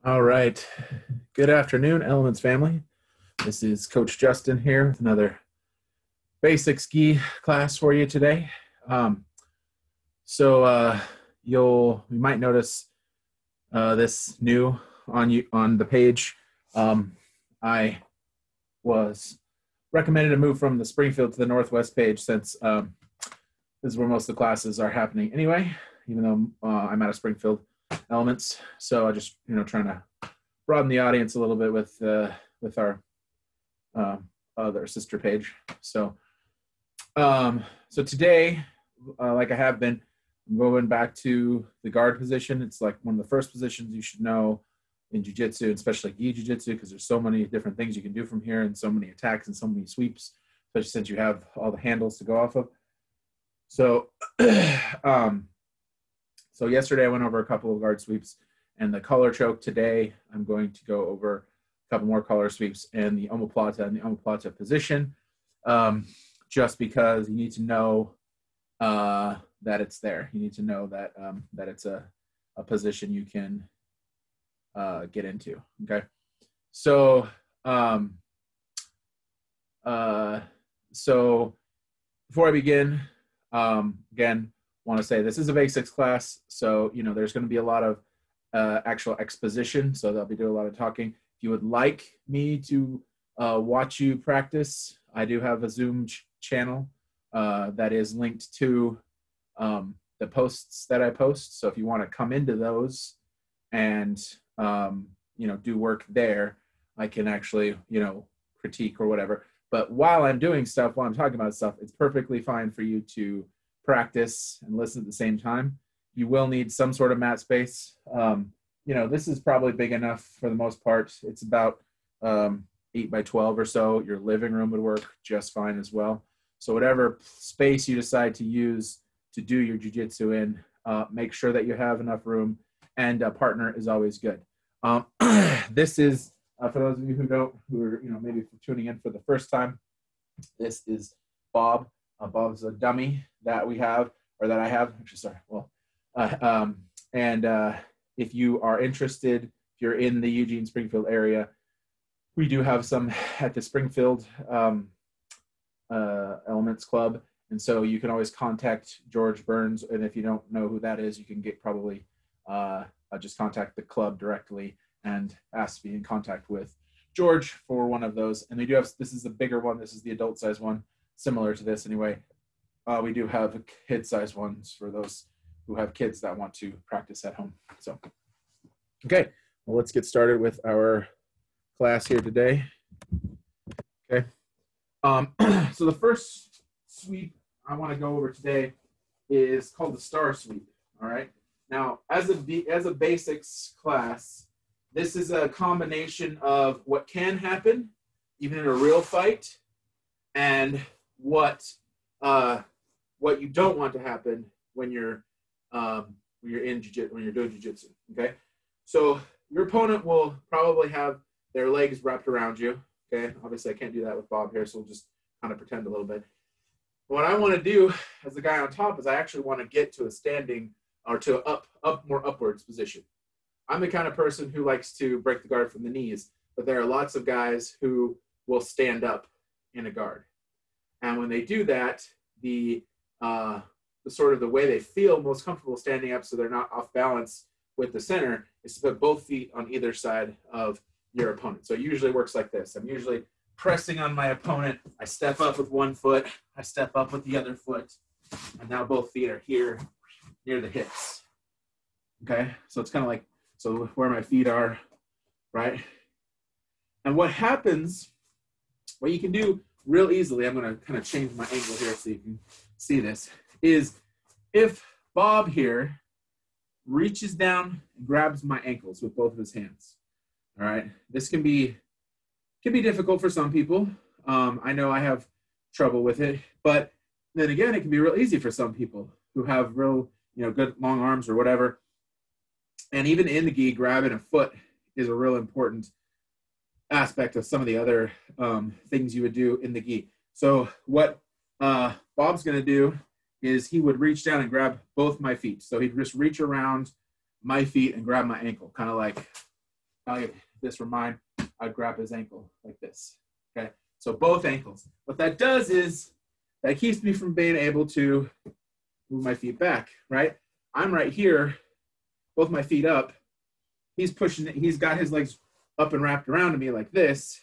All right. Good afternoon, Elements family. This is Coach Justin here with another basic ski class for you today. Um, so you might notice this new on the page. I was recommended to move from the Springfield to the Northwest page since this is where most of the classes are happening anyway, even though I'm out of Springfield Elements. So I just trying to broaden the audience a little bit with our other sister page. So today, like I have been, I'm going back to the guard position. It's like one of the first positions you should know in jiu-jitsu, especially gi jiu-jitsu, because there's so many different things you can do from here and so many attacks and so many sweeps, especially since you have all the handles to go off of. So so yesterday I went over a couple of guard sweeps and the collar choke. Today I'm going to go over a couple more collar sweeps and the omoplata and the omoplata position, just because you need to know that it's there. You need to know that that it's a position you can get into. Okay, so so before I begin, again, want to say this is a basics class, so there's going to be a lot of actual exposition, so they'll be doing a lot of talking. If you would like me to watch you practice, I do have a Zoom channel that is linked to the posts that I post. So if you want to come into those and do work there, I can actually critique or whatever. But while I'm doing stuff, while I'm talking about stuff, it's perfectly fine for you to practice and listen at the same time. You will need some sort of mat space. This is probably big enough for the most part. It's about 8 by 12 or so. Your living room would work just fine as well. So whatever space you decide to use to do your jiu-jitsu in, make sure that you have enough room, and a partner is always good. This is, for those of you who are maybe tuning in for the first time, this is Bob. Bob's a dummy that we have, or that I have. Actually, sorry. Well, if you are interested, if you're in the Eugene Springfield area, we do have some at the Springfield Elements Club, and so you can always contact George Burns. And if you don't know who that is, you can get probably just contact the club directly and ask to be in contact with George for one of those. And we do have, this is the bigger one. This is the adult size one, similar to this anyway. We do have kid size ones for those who have kids that want to practice at home. So, okay, well, let's get started with our class here today. Okay, so the first sweep I want to go over today is called the star sweep. All right, now as a basics class, this is a combination of what can happen even in a real fight and what you don't want to happen when you're doing jiu-jitsu. Okay, so your opponent will probably have their legs wrapped around you. Okay, obviously I can't do that with Bob here, so we'll just kind of pretend a little bit. What I want to do as the guy on top is I actually want to get to a standing or to more upwards position. I'm the kind of person who likes to break the guard from the knees, but there are lots of guys who will stand up in a guard. And when they do that, the sort of the way they feel most comfortable standing up so they're not off balance with the center is to put both feet on either side of your opponent. So it usually works like this. I'm usually pressing on my opponent. I step up with one foot. I step up with the other foot. And now both feet are here near the hips. Okay? So it's kind of like, so where my feet are, right? And what happens, what you can do real easily, I'm going to kind of change my angle here so you can see this, is if Bob here reaches down and grabs my ankles with both of his hands. All right, this can be difficult for some people. I know I have trouble with it, but then again, it can be real easy for some people who have real, good long arms or whatever. And even in the gi, grabbing a foot is a real important aspect of some of the other things you would do in the gi. So what Bob's going to do is he would reach down and grab both my feet. So he'd just reach around my feet and grab my ankle, kind of like this were mine, I'd grab his ankle like this. Okay, so both ankles. What that does is that keeps me from being able to move my feet back, right? I'm right here, both my feet up. He's pushing it. He's got his legs up and wrapped around me like this.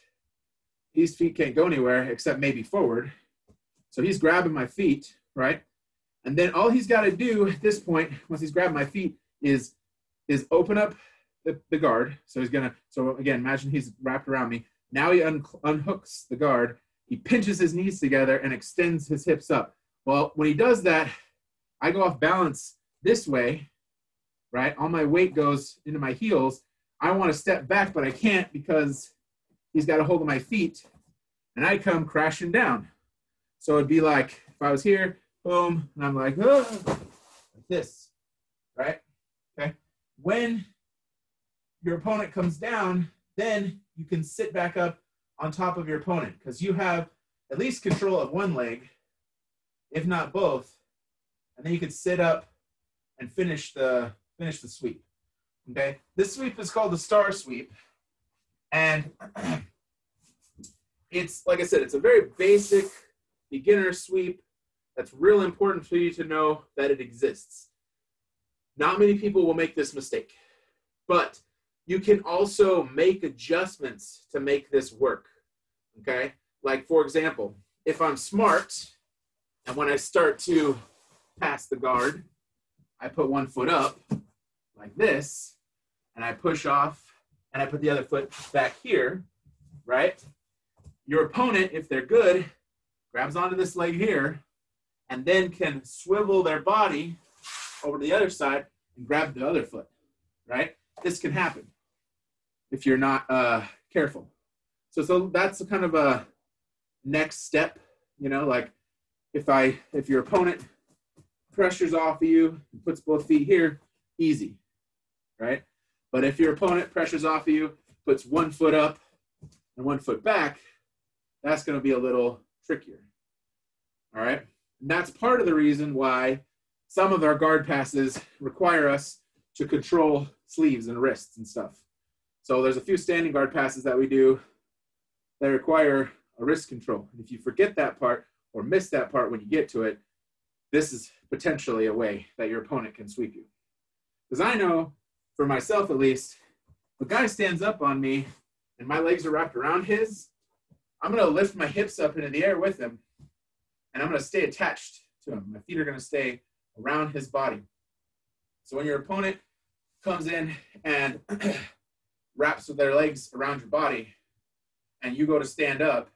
These feet can't go anywhere except maybe forward. So he's grabbing my feet, right? And then all he's got to do at this point, once he's grabbed my feet, is open up the guard. So he's going to, so again, imagine he's wrapped around me. Now he unhooks the guard. He pinches his knees together and extends his hips up. Well, when he does that, I go off balance this way, right? All my weight goes into my heels. I want to step back, but I can't because he's got a hold of my feet, and I come crashing down. So it'd be like if I was here, boom, and I'm like, oh, like this, right? Okay. When your opponent comes down, then you can sit back up on top of your opponent because you have at least control of one leg, if not both, and then you can sit up and finish the sweep. Okay, this sweep is called the star sweep, and it's, like I said, it's a very basic beginner sweep that's real important for you to know that it exists. Not many people will make this mistake, but you can also make adjustments to make this work. Okay, like for example, if I'm smart and when I start to pass the guard, I put one foot up like this, and I push off, and I put the other foot back here, right? Your opponent, if they're good, grabs onto this leg here, and then can swivel their body over to the other side and grab the other foot, right? This can happen if you're not careful. So that's kind of a next step, you know, like if your opponent pressures off of you and puts both feet here, easy, right? But if your opponent pressures off of you, puts one foot up and one foot back, that's going to be a little trickier, all right? And that's part of the reason why some of our guard passes require us to control sleeves and wrists and stuff. So there's a few standing guard passes that we do that require a wrist control. And if you forget that part or miss that part when you get to it, this is potentially a way that your opponent can sweep you. Because I know, for myself at least, if a guy stands up on me and my legs are wrapped around his, I'm going to lift my hips up into the air with him, and I'm going to stay attached to him. My feet are going to stay around his body. So when your opponent comes in and wraps with their legs around your body and you go to stand up,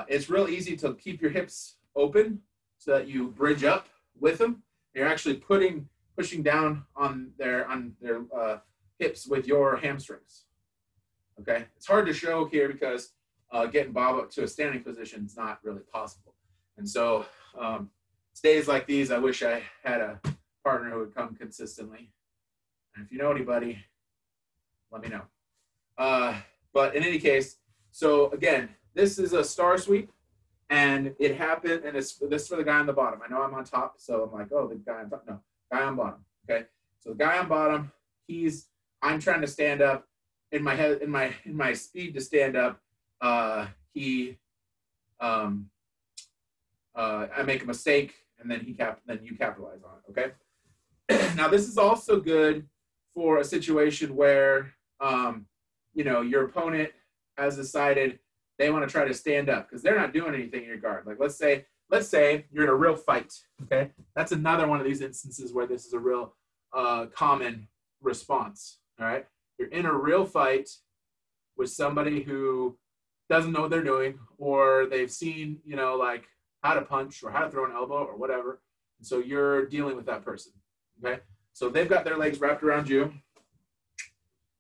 it's real easy to keep your hips open so that you bridge up with them. You're actually pushing down on their hips with your hamstrings. Okay, it's hard to show here because getting Bob up to a standing position is not really possible. And so days like these, I wish I had a partner who would come consistently. And if you know anybody, let me know. But in any case, so again, this is a star sweep, and it happened, and this is for the guy on the bottom. I know I'm on top, so I'm like, oh, the guy on top. No, guy on bottom. Okay, so the guy on bottom, I'm trying to stand up. In my head, in my speed to stand up, I make a mistake, and then then you capitalize on it. Okay. Now this is also good for a situation where your opponent has decided they want to try to stand up because they're not doing anything in your guard. Like let's say you're in a real fight. Okay, that's another one of these instances where this is a real common response. All right. You're in a real fight with somebody who doesn't know what they're doing, or they've seen, like how to punch or how to throw an elbow or whatever. And so you're dealing with that person, okay? So they've got their legs wrapped around you,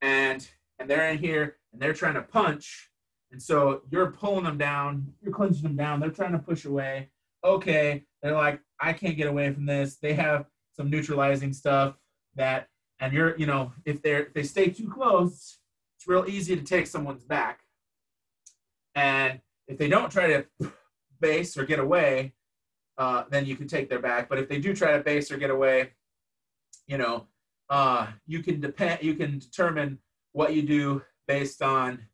and they're in here, and they're trying to punch. And so you're pulling them down, you're clenching them down, they're trying to push away. Okay, they're like, I can't get away from this. They have some neutralizing stuff that, and you're, if they stay too close, it's real easy to take someone's back. And if they don't try to base or get away, then you can take their back. But if they do try to base or get away, you can determine what you do based on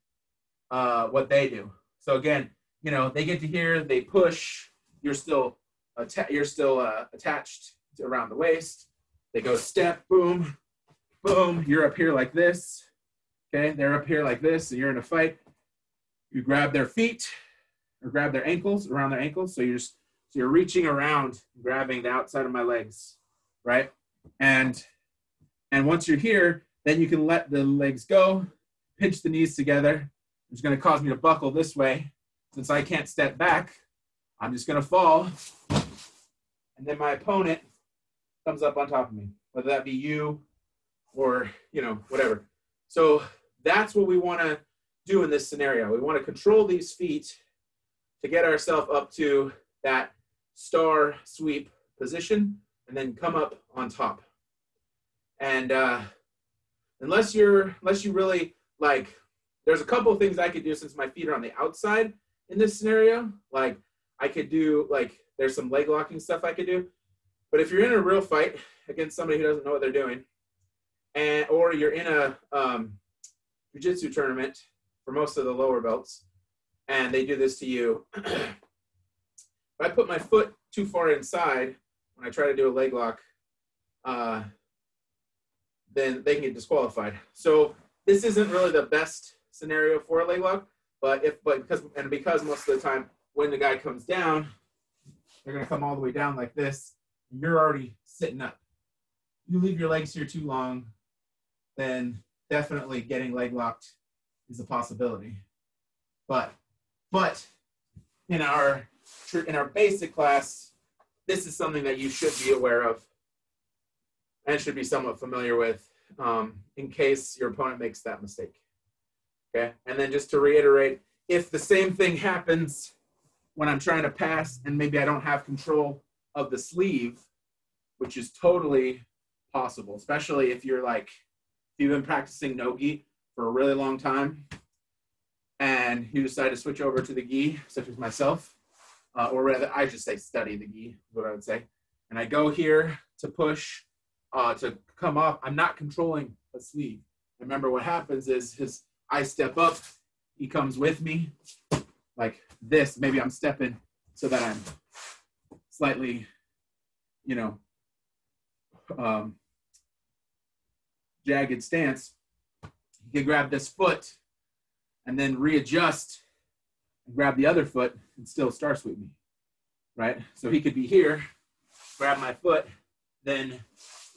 what they do. So again, you know, they get to here, they push, you're still attached around the waist. They go step, boom, boom. You're up here like this. Okay, they're up here like this, and you're in a fight. You grab their feet or grab their ankles, around their ankles. So you're reaching around, grabbing the outside of my legs, right? And once you're here, then you can let the legs go, pinch the knees together. It's going to cause me to buckle this way. Since I can't step back, I'm just going to fall. And then my opponent comes up on top of me, whether that be you or, you know, whatever. So that's what we want to do in this scenario. We want to control these feet to get ourselves up to that star sweep position and then come up on top. And unless you really like, there's a couple of things I could do since my feet are on the outside in this scenario. Like I could do, like, there's some leg locking stuff I could do. But if you're in a real fight against somebody who doesn't know what they're doing, or you're in a Jiu-Jitsu tournament for most of the lower belts, and they do this to you, if I put my foot too far inside when I try to do a leg lock, then they can get disqualified. So this isn't really the best scenario for a leg lock, because most of the time when the guy comes down, they're going to come all the way down like this, and you're already sitting up. You leave your legs here too long, then definitely getting leg locked is a possibility. But in our basic class, this is something that you should be aware of and should be somewhat familiar with in case your opponent makes that mistake. Okay, and then just to reiterate, if the same thing happens when I'm trying to pass and maybe I don't have control of the sleeve, which is totally possible, especially if you've been practicing no-gi for a really long time and you decide to switch over to the gi, such as myself, or rather I should say study the gi, is what I would say. And I go here to push, to come up. I'm not controlling a sleeve. Remember what happens is I step up, he comes with me like this. Maybe I'm stepping so that I'm slightly, jagged stance. You can grab this foot and then readjust and grab the other foot and still star sweep me, right? So he could be here, grab my foot, then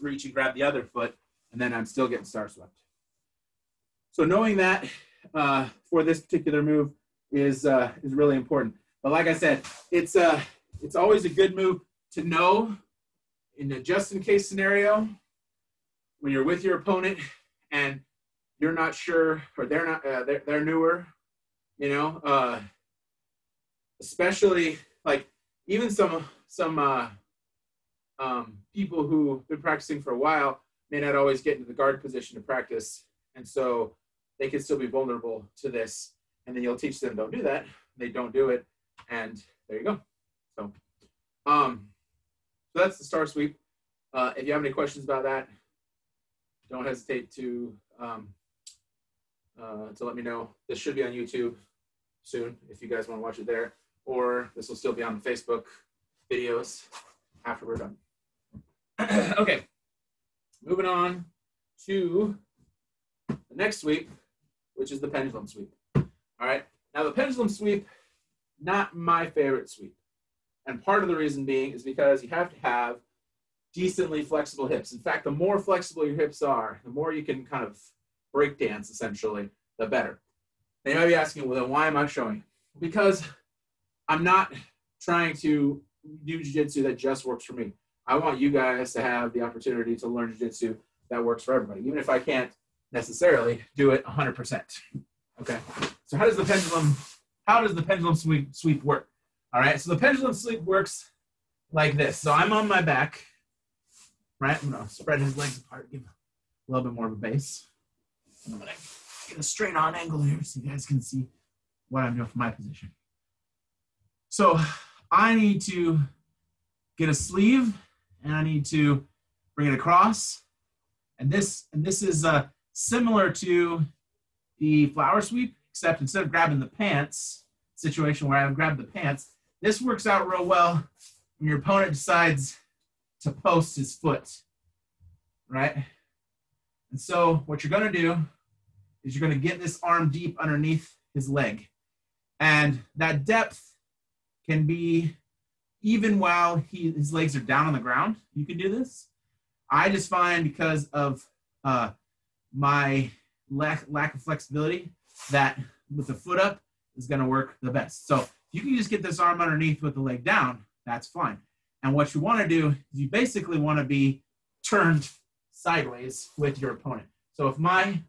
reach and grab the other foot, and then I'm still getting star swept. So knowing that for this particular move is really important. But like I said, it's always a good move to know in a just-in-case scenario when you're with your opponent and you're not sure, or they're not, they're newer, especially like even some people who've been practicing for a while may not always get into the guard position to practice, and so they can still be vulnerable to this. And then you'll teach them, don't do that. They don't do it, and there you go. So that's the star sweep. If you have any questions about that, don't hesitate to let me know. This should be on YouTube soon if you guys want to watch it there, or this will still be on the Facebook videos after we're done. Okay, moving on to the next sweep, which is the pendulum sweep. All right, now the pendulum sweep, not my favorite sweep. And part of the reason being is because you have to have decently flexible hips. In fact, the more flexible your hips are, the more you can kind of break dance, essentially, the better. And you might be asking, well, then why am I showing? Because I'm not trying to do jiu-jitsu that just works for me. I want you guys to have the opportunity to learn jiu-jitsu that works for everybody, even if I can't necessarily do it 100%. Okay, so how does the pendulum sweep work? All right, so the pendulum sweep works like this. So I'm on my back, right? I'm gonna spread his legs apart, give a little bit more of a base. I'm gonna get a straight on angle here so you guys can see what I'm doing from my position. So I need to get a sleeve and I need to bring it across. And this is similar to the flower sweep, except instead of grabbing the pants, situation where I grab the pants, this works out real well when your opponent decides to post his foot, right? And so what you're going to do is you're going to get this arm deep underneath his leg. And that depth can be even while his legs are down on the ground. You can do this. I just find because of my lack of flexibility that with the foot up is going to work the best. So if you can just get this arm underneath with the leg down, that's fine. And what you want to do is you basically want to be turned sideways with your opponent. So if my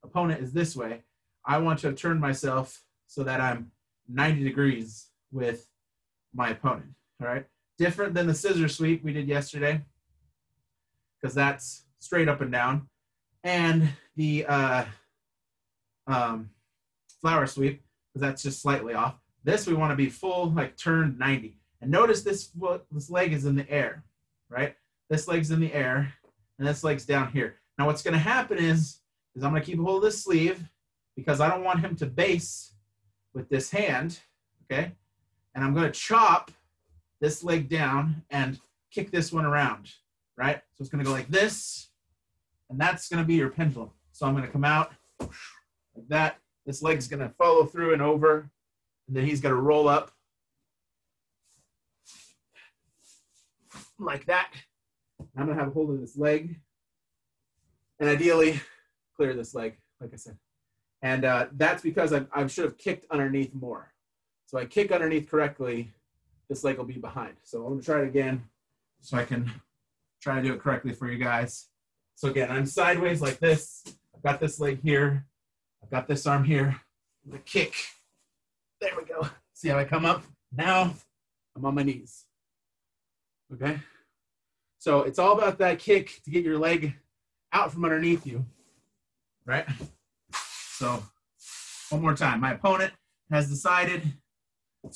opponent is this way, I want to turn myself so that I'm 90 degrees with my opponent, all right? Different than the scissor sweep we did yesterday, because that's straight up and down. And the flower sweep, because that's just slightly off. This we want to be full, like turned 90. And notice this leg is in the air, right? This leg's in the air, and this leg's down here. Now what's going to happen is I'm going to keep a hold of this sleeve because I don't want him to base with this hand, okay? And I'm going to chop this leg down and kick this one around, right? So it's going to go like this, and that's going to be your pendulum. So I'm going to come out like that. This leg's going to follow through and over, and then he's going to roll up like that. I'm going to have a hold of this leg, and ideally clear this leg, like I said. And that's because I should have kicked underneath more. So I kick underneath correctly, this leg will be behind. So I'm going to try it again so I can try to do it correctly for you guys. So again, I'm sideways like this. I've got this leg here. I've got this arm here. The kick. There we go. See how I come up? Now I'm on my knees. Okay? So it's all about that kick to get your leg out from underneath you, right? So one more time. My opponent has decided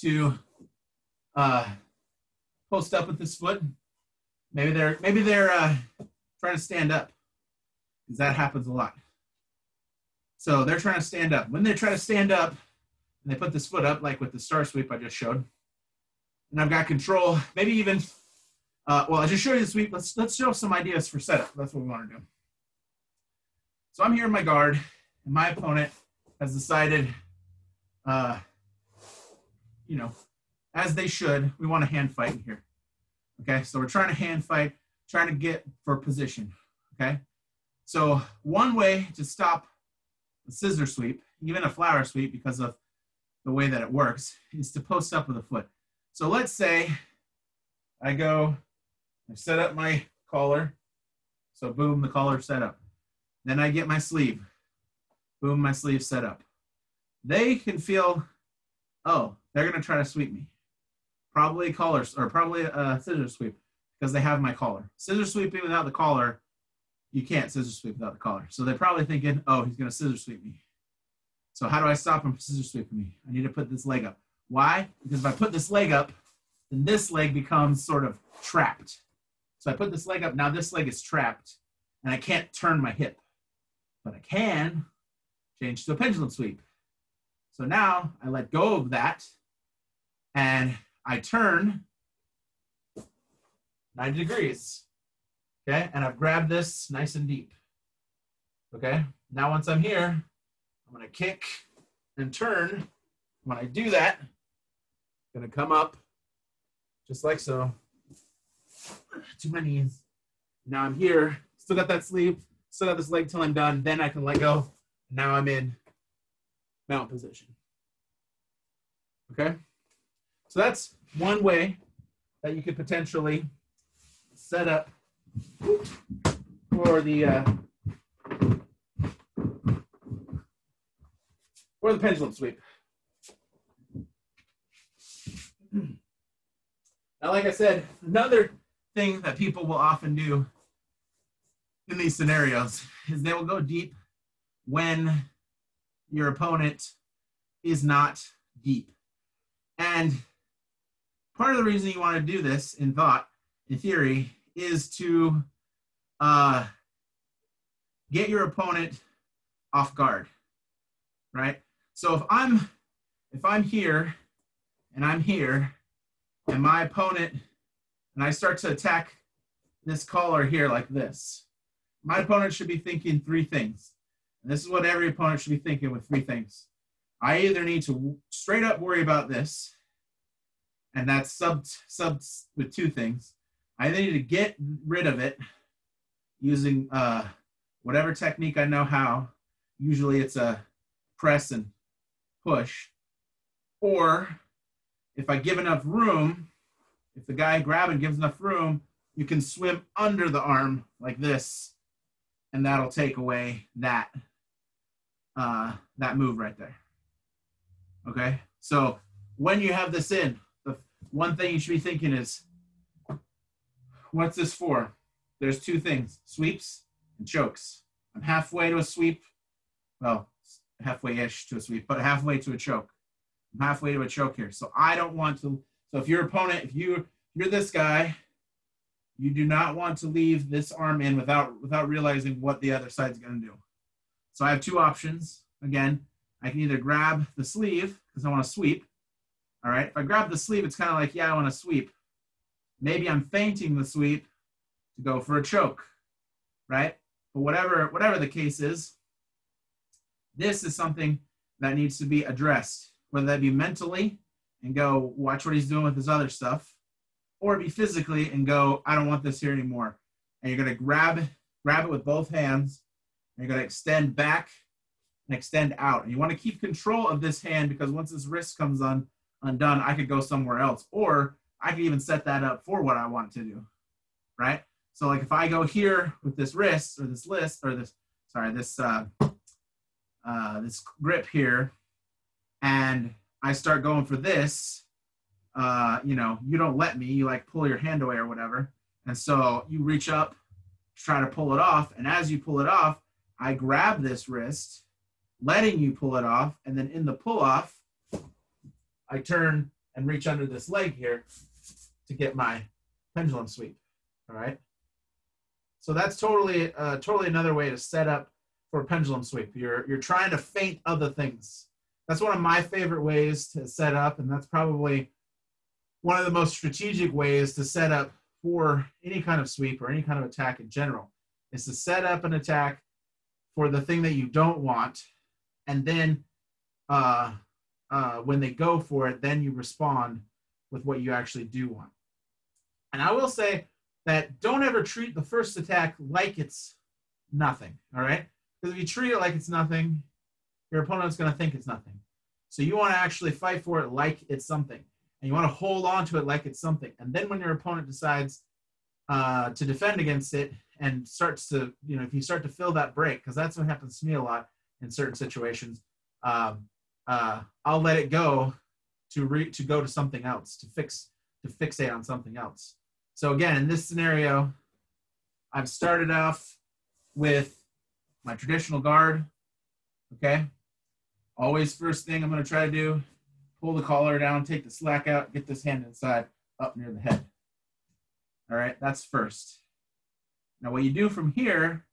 to post up with this foot. Maybe they're trying to stand up, because that happens a lot. So they're trying to stand up. When they try to stand up, and they put this foot up, like with the star sweep I just showed, and I've got control, maybe even, well, I just showed you the sweep. Let's show some ideas for setup. That's what we want to do. So I'm here in my guard, and my opponent has decided, you know, as they should, we want a hand fight here. Okay, so we're trying to hand fight, trying to get for position. Okay, so one way to stop a scissor sweep, even a flower sweep, because of the way that it works, is to post up with a foot. So let's say I set up my collar. So boom, the collar set up. Then I get my sleeve. Boom, my sleeve set up. They can feel, oh, they're going to try to sweep me. Probably collars, or probably a scissor sweep, because they have my collar. Scissor sweeping without the collar, you can't scissor sweep without the collar. So they're probably thinking, oh, he's going to scissor sweep me. So how do I stop him from scissor sweeping me? I need to put this leg up. Why? Because if I put this leg up, then this leg becomes sort of trapped. So I put this leg up, now this leg is trapped, and I can't turn my hip. But I can change to a pendulum sweep. So now I let go of that, and I turn 90 degrees, okay? And I've grabbed this nice and deep, okay? Now once I'm here, I'm gonna kick and turn. When I do that, I'm gonna come up just like so to my knees. Now I'm here, still got that sleeve, still got this leg till I'm done, then I can let go. Now I'm in mount position, okay? So that's one way that you could potentially set up for the pendulum sweep. Now, like I said, another thing that people will often do in these scenarios is they will go deep when your opponent is not deep. And part of the reason you want to do this in theory, is to get your opponent off guard, right? So if I'm here and I'm here and my opponent, and I start to attack this collar here like this, my opponent should be thinking three things. And this is what every opponent should be thinking with three things. I either need to straight up worry about this, and that's subbed with two things. I either need to get rid of it using whatever technique I know how. Usually it's a press and push. Or if I give enough room, if the guy grabbing gives enough room, you can swim under the arm like this, and that'll take away that move right there. Okay, so when you have this in, the one thing you should be thinking is, what's this for? There's two things, sweeps and chokes. I'm halfway to a sweep, well, halfway-ish to a sweep, but halfway to a choke. I'm halfway to a choke here. So I don't want to, so if your opponent, if you're this guy, you do not want to leave this arm in without realizing what the other side's going to do. So I have two options. Again, I can either grab the sleeve because I want to sweep. All right, if I grab the sleeve, it's kind of like, yeah, I want to sweep. Maybe I'm feinting the sweep to go for a choke, right? But whatever the case is, this is something that needs to be addressed, whether that be mentally and go watch what he's doing with his other stuff, or be physically and go, I don't want this here anymore. And you're going to grab it with both hands, and you're going to extend back and extend out. And you want to keep control of this hand, because once this wrist comes undone, I could go somewhere else, or I could even set that up for what I want to do, right? So like if I go here with this wrist or this this grip here, and I start going for this, you don't let me, you like pull your hand away or whatever. And so you reach up to try to pull it off. And as you pull it off, I grab this wrist, letting you pull it off. And then in the pull off, I turn and reach under this leg here to get my pendulum sweep. All right. So that's totally another way to set up for a pendulum sweep. You're trying to feint other things. That's one of my favorite ways to set up, and that's probably one of the most strategic ways to set up for any kind of sweep or any kind of attack in general, is to set up an attack for the thing that you don't want, and then when they go for it, then you respond with what you actually do want. And I will say that don't ever treat the first attack like it's nothing, all right? Because if you treat it like it's nothing, your opponent's going to think it's nothing. So you want to actually fight for it like it's something. And you want to hold on to it like it's something. And then when your opponent decides to defend against it and starts to, if you start to feel that break, because that's what happens to me a lot in certain situations, I'll let it go to go to something else, to fixate on something else. So again, in this scenario, I've started off with my traditional guard, okay? Always first thing I'm going to try to do, pull the collar down, take the slack out, get this hand inside, up near the head. All right, that's first. Now what you do from here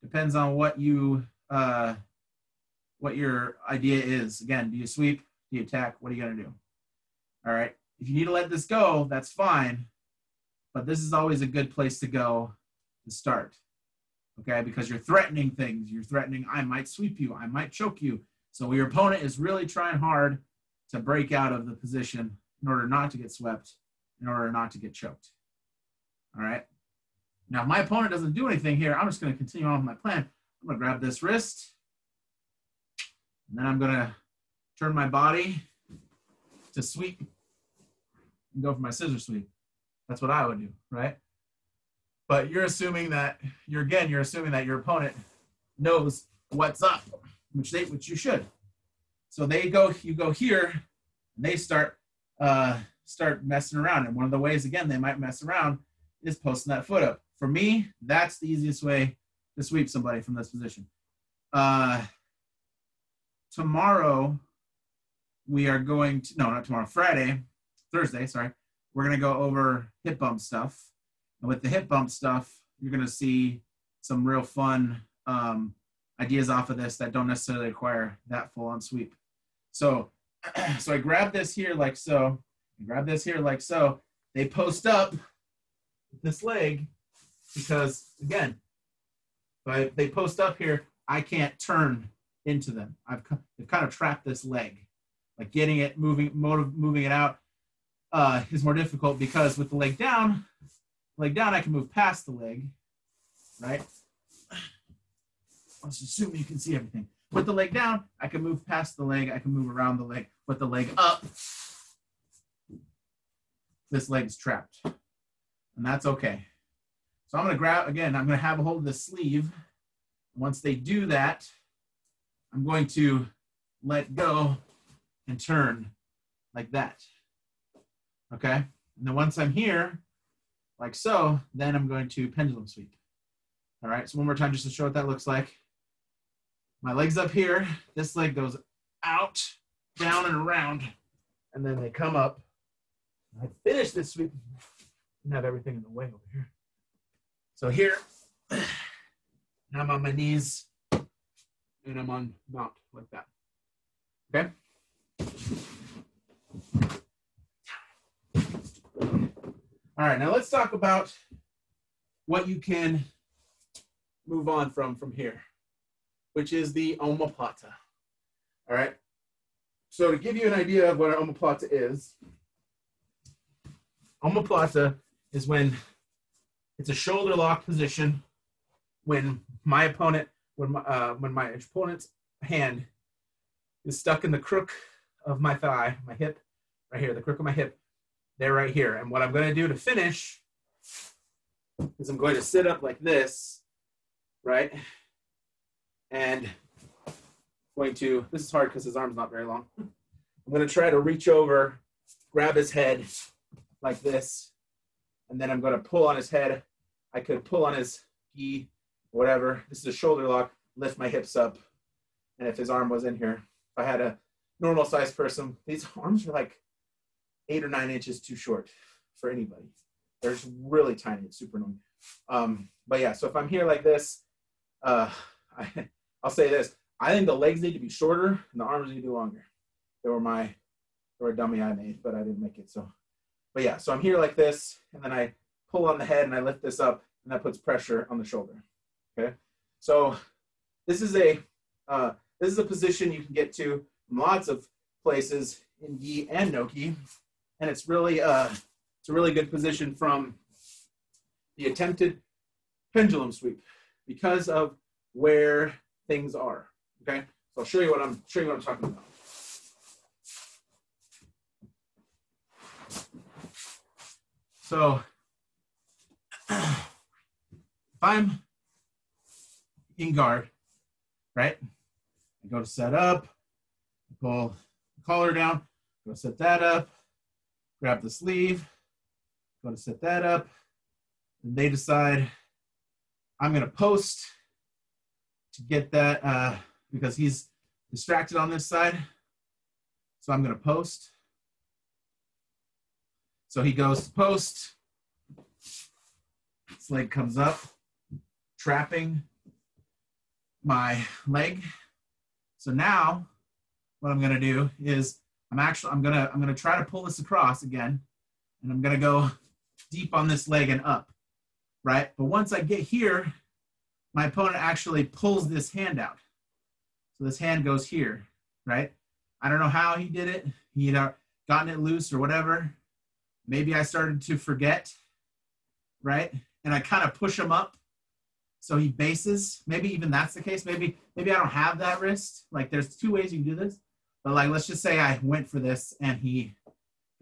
depends on what your idea is. Again, do you sweep? Do you attack? What are you going to do? All right, if you need to let this go, that's fine. But this is always a good place to go to start, okay? Because you're threatening things. You're threatening, I might sweep you. I might choke you. So your opponent is really trying hard to break out of the position in order not to get swept, in order not to get choked, all right? Now, if my opponent doesn't do anything here, I'm just going to continue on with my plan. I'm going to grab this wrist, and then I'm going to turn my body to sweep and go for my scissor sweep. That's what I would do, right? But you're assuming that your opponent knows what's up, which you should. So you go here, and they start messing around. And one of the ways, again, they might mess around is posting that foot up. For me, that's the easiest way to sweep somebody from this position. Tomorrow, we are going to, no, not tomorrow, Thursday, sorry. We're going to go over hip bump stuff. And with the hip bump stuff, you're going to see some real fun ideas off of this that don't necessarily require that full-on sweep. So, so I grab this here like so, and grab this here like so. They post up this leg because, again, if they post up here, I can't turn into them. They've kind of trapped this leg. Like getting it moving it out is more difficult because with the leg down, I can move past the leg, right? Let's assume you can see everything. With the leg down, I can move past the leg. I can move around the leg. With the leg up, this leg is trapped. And that's okay. So I'm going to grab, again, I'm going to have a hold of the sleeve. Once they do that, I'm going to let go and turn like that. Okay? And then once I'm here, like so, then I'm going to pendulum sweep. All right, so one more time just to show what that looks like. My leg's up here. This leg goes out, down, and around. And then they come up. I finish this sweep and have everything in the way over here. So here, now I'm on my knees, and I'm on mount like that. Okay? All right, now let's talk about what you can move on from here, which is the omoplata. All right? So to give you an idea of what an omoplata is when it's a shoulder lock position when my opponent's hand is stuck in the crook of my thigh, my hip, right here, the crook of my hip, they're right here. And what I'm going to do to finish is I'm going to sit up like this, right? And this is hard because his arm's not very long. I'm going to try to reach over, grab his head like this, and then I'm going to pull on his head. I could pull on his gi, whatever. This is a shoulder lock, lift my hips up. And if his arm was in here, if I had a normal sized person, these arms are like 8 or 9 inches too short for anybody. They're just really tiny. It's super annoying. But yeah, so if I'm here like this, I'll say this. I think the legs need to be shorter and the arms need to be longer. They were a dummy I made, but I didn't make it. But yeah, so I'm here like this, and then I pull on the head and I lift this up, and that puts pressure on the shoulder. Okay, so this is a position you can get to from lots of places in gi and no gi, and it's really it's a really good position from the attempted pendulum sweep because of where things are. Okay, so I'll show you what I'm talking about. So if I'm in guard, right? I go to set up, pull the collar down, go set that up, grab the sleeve, go to set that up, and they decide I'm going to post to get that because he's distracted on this side. So I'm going to post. So he goes to post. This leg comes up, trapping my leg. So now what I'm going to do is I'm going to try to pull this across again, and I'm going to go deep on this leg and up, right? But once I get here, my opponent actually pulls this hand out. So this hand goes here, right? I don't know how he did it. He had gotten it loose or whatever. Maybe I started to forget, right? And I kind of push him up so he bases. Maybe even that's the case. Maybe I don't have that wrist. Like there's 2 ways you can do this. But like let's just say I went for this and he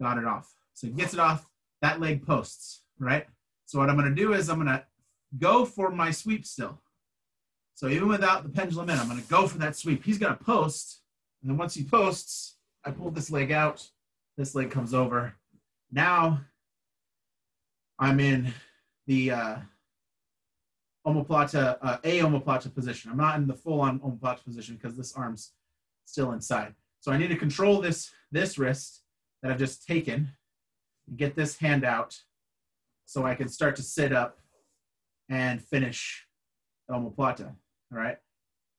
got it off. So he gets it off, that leg posts, right? So what I'm going to do is I'm going to go for my sweep still. So even without the pendulum in, I'm going to go for that sweep. He's going to post. And then once he posts, I pull this leg out. This leg comes over. Now I'm in the omoplata position. I'm not in the full-on omoplata position because this arm's still inside. So I need to control this wrist that I've just taken and get this hand out so I can start to sit up and finish the omoplata. All right,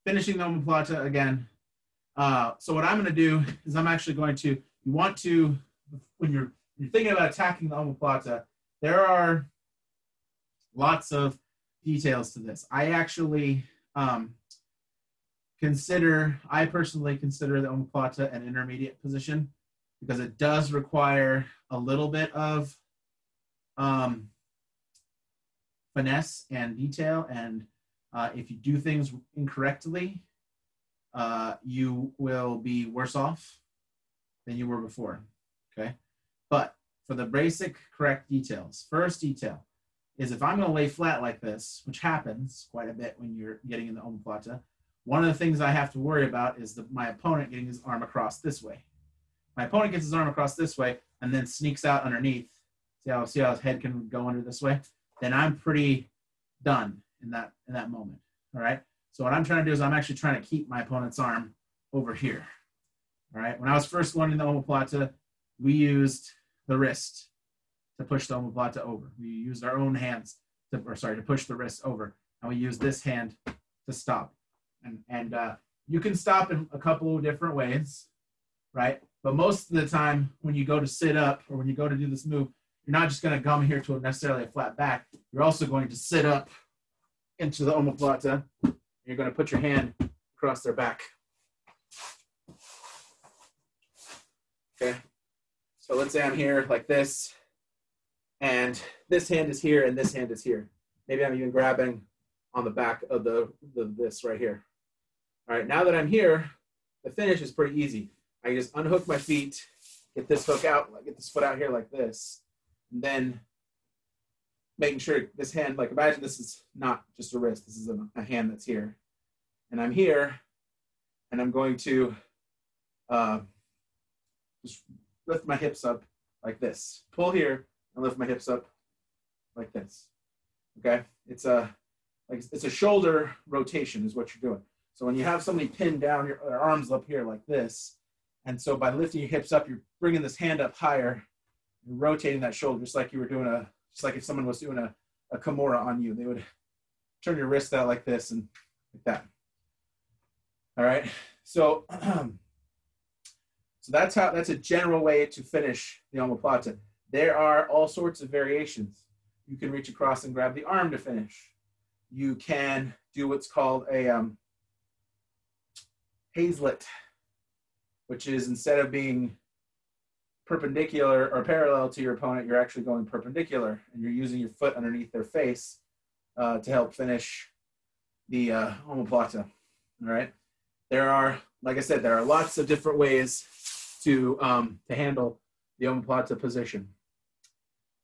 finishing the omoplata again. So what I'm going to do is I'm actually going to, you want to, when you're thinking about attacking the omoplata, there are lots of details to this. I actually I personally consider the omoplata an intermediate position because it does require a little bit of finesse and detail. And if you do things incorrectly, you will be worse off than you were before, okay? But for the basic correct details, first detail is if I'm going to lay flat like this, which happens quite a bit when you're getting in the omoplata, one of the things I have to worry about is my opponent getting his arm across this way. My opponent gets his arm across this way and then sneaks out underneath. See how his head can go under this way? Then I'm pretty done in that moment, all right? So what I'm trying to do is I'm actually trying to keep my opponent's arm over here, all right? When I was first learning the omoplata, we used the wrist to push the omoplata over. We used our own hands to push the wrist over, and we used this hand to stop. And you can stop in a couple of different ways, right? But most of the time, when you go to sit up or when you go to do this move, you're not just going to come here to necessarily a flat back. You're also going to sit up into the omoplata. You're going to put your hand across their back. Okay. So let's say I'm here like this, and this hand is here, and this hand is here. Maybe I'm even grabbing on the back of this right here. All right, now that I'm here, the finish is pretty easy. I just unhook my feet, get this hook out, get this foot out here like this, and then making sure this hand, like imagine this is not just a wrist, this is a hand that's here. And I'm here, and I'm going to just lift my hips up like this. Pull here and lift my hips up like this. Okay, it's a shoulder rotation is what you're doing. So when you have somebody pinned down, your arms up here like this, and so by lifting your hips up, you're bringing this hand up higher, you're rotating that shoulder, just like you were doing just like if someone was doing a Kimura on you, they would turn your wrist out like this and like that. All right, so so that's a general way to finish the omoplata. There are all sorts of variations. You can reach across and grab the arm to finish. You can do what's called a Hazlet, which is instead of being perpendicular or parallel to your opponent, you're actually going perpendicular, and you're using your foot underneath their face to help finish the omoplata. All right. There are, like I said, there are lots of different ways to handle the omoplata position.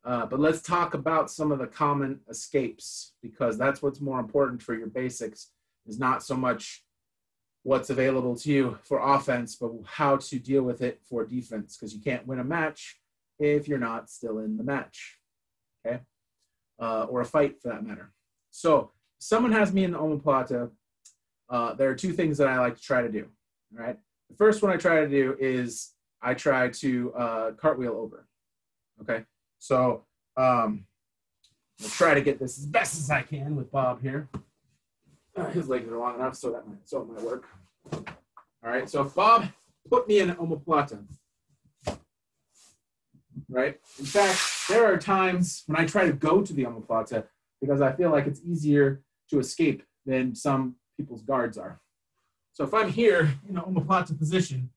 But let's talk about some of the common escapes, because that's what's more important for your basics, is not so much what's available to you for offense, but how to deal with it for defense, because you can't win a match if you're not still in the match, okay? Or a fight for that matter. So if someone has me in the omoplata, there are two things that I like to try to do, all right? The first one I try to do is I try to cartwheel over, okay? So I'll try to get this as best as I can with Bob here. His legs are long enough, so it might work. All right, so if Bob put me in an omoplata, right? In fact, there are times when I try to go to the omoplata because I feel like it's easier to escape than some people's guards are. So if I'm here in an omoplata position,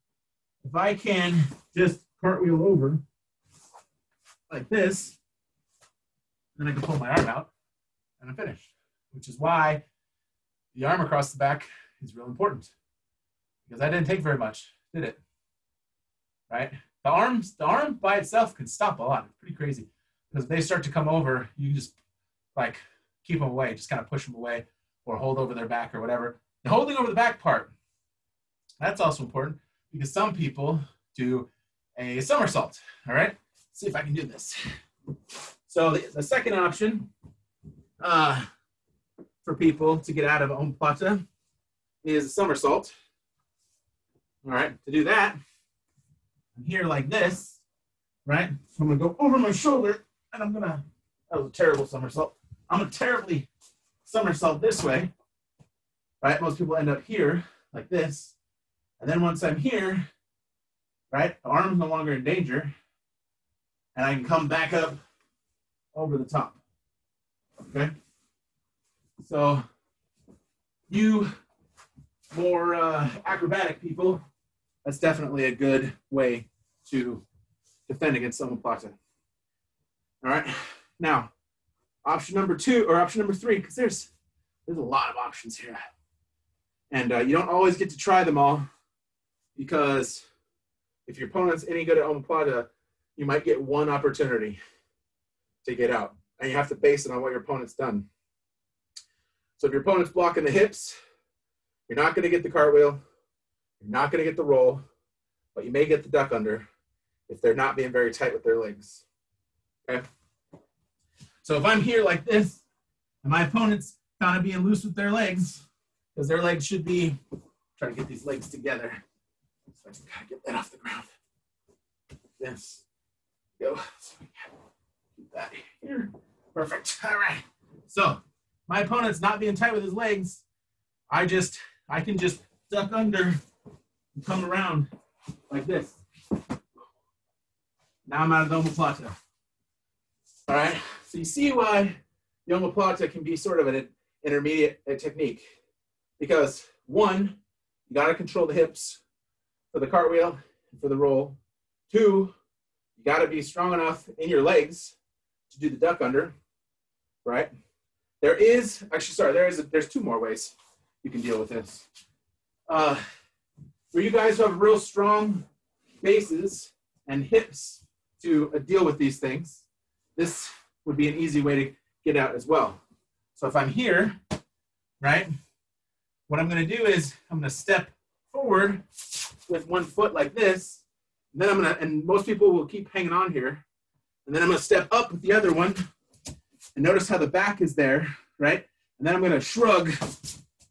if I can just cartwheel over like this, then I can pull my arm out and I'm finished, which is why the arm across the back is real important, because that didn't take very much, did it? Right? The arm by itself can stop a lot. It's pretty crazy, because if they start to come over, you just like keep them away, just kind of push them away or hold over their back or whatever. The holding over the back part, that's also important, because some people do a somersault. All right, let's see if I can do this. So the second option for people to get out of omoplata is a somersault. All right, to do that, I'm here like this, right? So I'm gonna go over my shoulder, and that was a terrible somersault. I'm gonna terribly somersault this way, right? Most people end up here like this. And then once I'm here, right, the arm's no longer in danger, and I can come back up over the top, okay? So you more acrobatic people, that's definitely a good way to defend against omoplata. All right, now option number 2 or option number 3, because there's a lot of options here, and you don't always get to try them all, because if your opponent's any good at omoplata, you might get one opportunity to get out, and you have to base it on what your opponent's done. So if your opponent's blocking the hips, you're not going to get the cartwheel, you're not going to get the roll, but you may get the duck under if they're not being very tight with their legs. Okay? So if I'm here like this, and my opponent's kind of being loose with their legs, because their legs should be, trying to get these legs together. So I just gotta get that off the ground. This. Go. So keep that here. Perfect. All right. So my opponent's not being tight with his legs. I can just duck under and come around like this. Now I'm out of the omoplata. All right. So you see why the omoplata can be sort of an intermediate technique, because 1, you got to control the hips for the cartwheel and for the roll. 2, you got to be strong enough in your legs to do the duck under, right? There's 2 more ways you can deal with this. For you guys who have real strong bases and hips to deal with these things, this would be an easy way to get out as well. So if I'm here, right, what I'm going to do is I'm going to step forward with one foot like this, and then and most people will keep hanging on here, and then I'm going to step up with the other one, and notice how the back is there, right? And then I'm going to shrug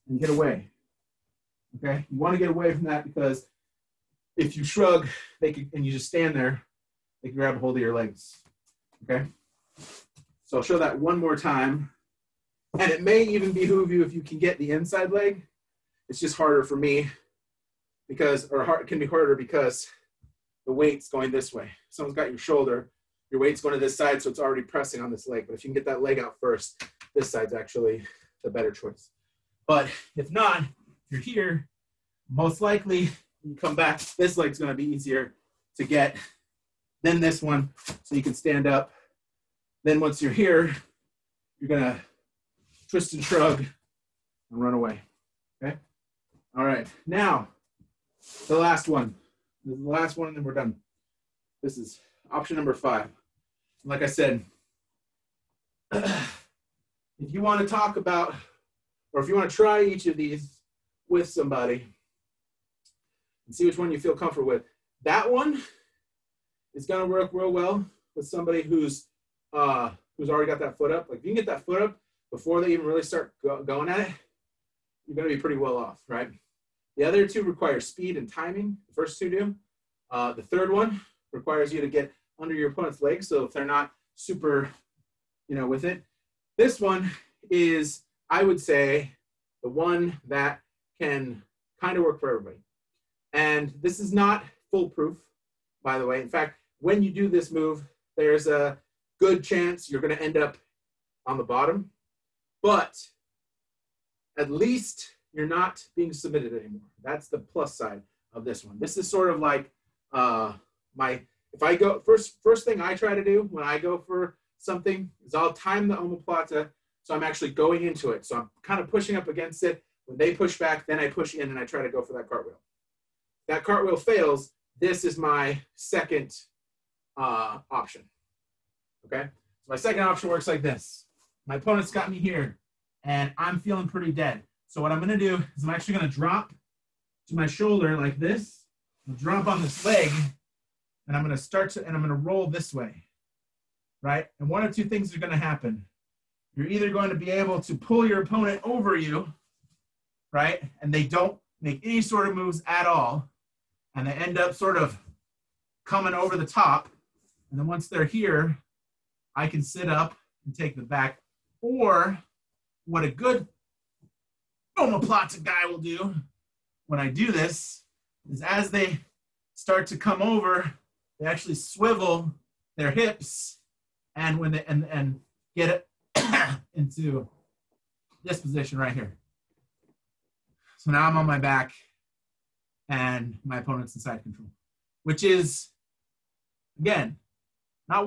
and get away. Okay, you want to get away from that, because if you shrug, and you just stand there, they can grab a hold of your legs. Okay, so I'll show that one more time, and it may even behoove you if you can get the inside leg. It's just harder for me it can be harder because the weight's going this way. Someone's got your shoulder, your weight's going to this side, so it's already pressing on this leg. But if you can get that leg out first, this side's actually the better choice. But if not, if you're here, most likely you come back, this leg's going to be easier to get than this one, so you can stand up. Then once you're here, you're going to twist and shrug and run away. Okay? All right. Now, the last one. This is the last one, and then we're done. This is option number 5. Like I said, if you want to talk about, or if you want to try each of these with somebody and see which one you feel comfortable with, that one is going to work real well with somebody who's already got that foot up. Like if you can get that foot up before they even really start going at it, you're going to be pretty well off, right? The other 2 require speed and timing. The first 2 do. The third one requires you to get under your opponent's legs, so if they're not super, with it. This one is, I would say, the one that can kind of work for everybody. And this is not foolproof, by the way. In fact, when you do this move, there's a good chance you're going to end up on the bottom, but at least you're not being submitted anymore. That's the plus side of this one. This is sort of like if I go, first thing I try to do when I go for something is I'll time the omoplata so I'm actually going into it. So I'm kind of pushing up against it. When they push back, then I push in and I try to go for that cartwheel. If that cartwheel fails, this is my second option. Okay? So my second option works like this. My opponent's got me here, and I'm feeling pretty dead. So what I'm going to do is I'm actually going to drop to my shoulder like this. I'll drop on this leg, and I'm going to I'm going to roll this way, right? And one of 2 things are going to happen. You're either going to be able to pull your opponent over you, right? And they don't make any sort of moves at all, and they end up sort of coming over the top. And then once they're here, I can sit up and take the back. Or what a good Omoplata guy will do when I do this is as they start to come over, they actually swivel their hips and when they and get it into this position right here. So now I'm on my back and my opponent's in side control, which is again I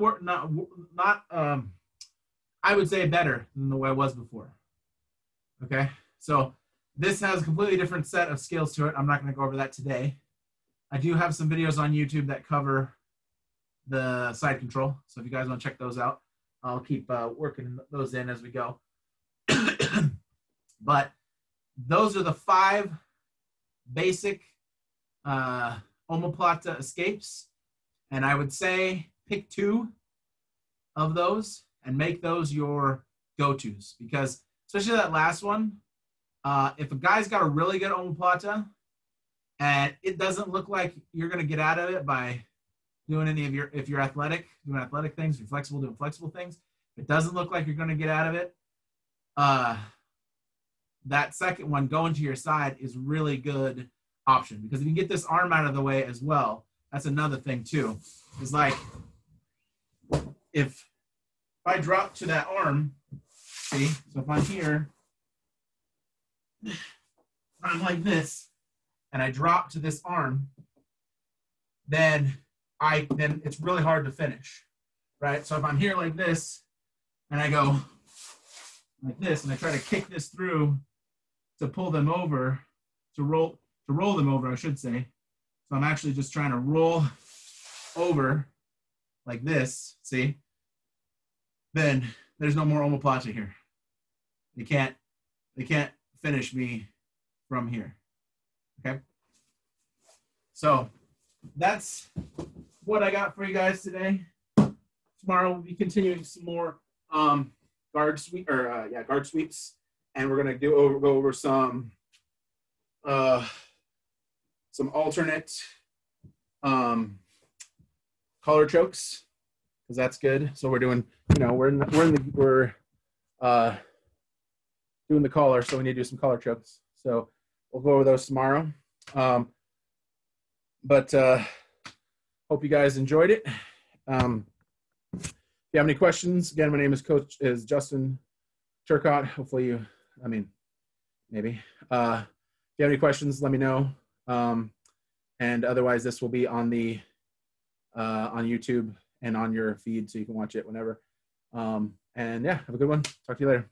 would say better than the way I was before. Okay, so this has a completely different set of skills to it. I'm not going to go over that today. I do have some videos on YouTube that cover the side control. So if you guys want to check those out, I'll keep working those in as we go. But those are the 5 basic Omoplata escapes. And I would say pick 2 of those and make those your go-tos. Because especially that last one, if a guy's got a really good Omoplata and it doesn't look like you're going to get out of it by doing any of if you're athletic, doing athletic things, you're flexible, doing flexible things, if it doesn't look like you're going to get out of it, that second one going to your side is really good option. Because if you get this arm out of the way as well, that's another thing too. It's like if I drop to that arm, see, so if I'm here, I'm like this, and I drop to this arm, then it's really hard to finish, right? So if I'm here like this, and I go like this, and I try to kick this through to pull them over, to roll them over, I should say. So I'm actually just trying to roll over like this, see? Then there's no more Omoplata here. They can't finish me from here, okay? So that's what I got for you guys today. Tomorrow we'll be continuing some more guard sweeps, and we're gonna go over some alternate collar chokes, because that's good. So we're doing, we're doing the collar, so we need to do some collar chokes. So we'll go over those tomorrow. But hope you guys enjoyed it. If you have any questions, again, my name is Justin Turcott. Hopefully maybe. If you have any questions, let me know. And otherwise, this will be on the on YouTube and on your feed, so you can watch it whenever. And yeah, have a good one. Talk to you later.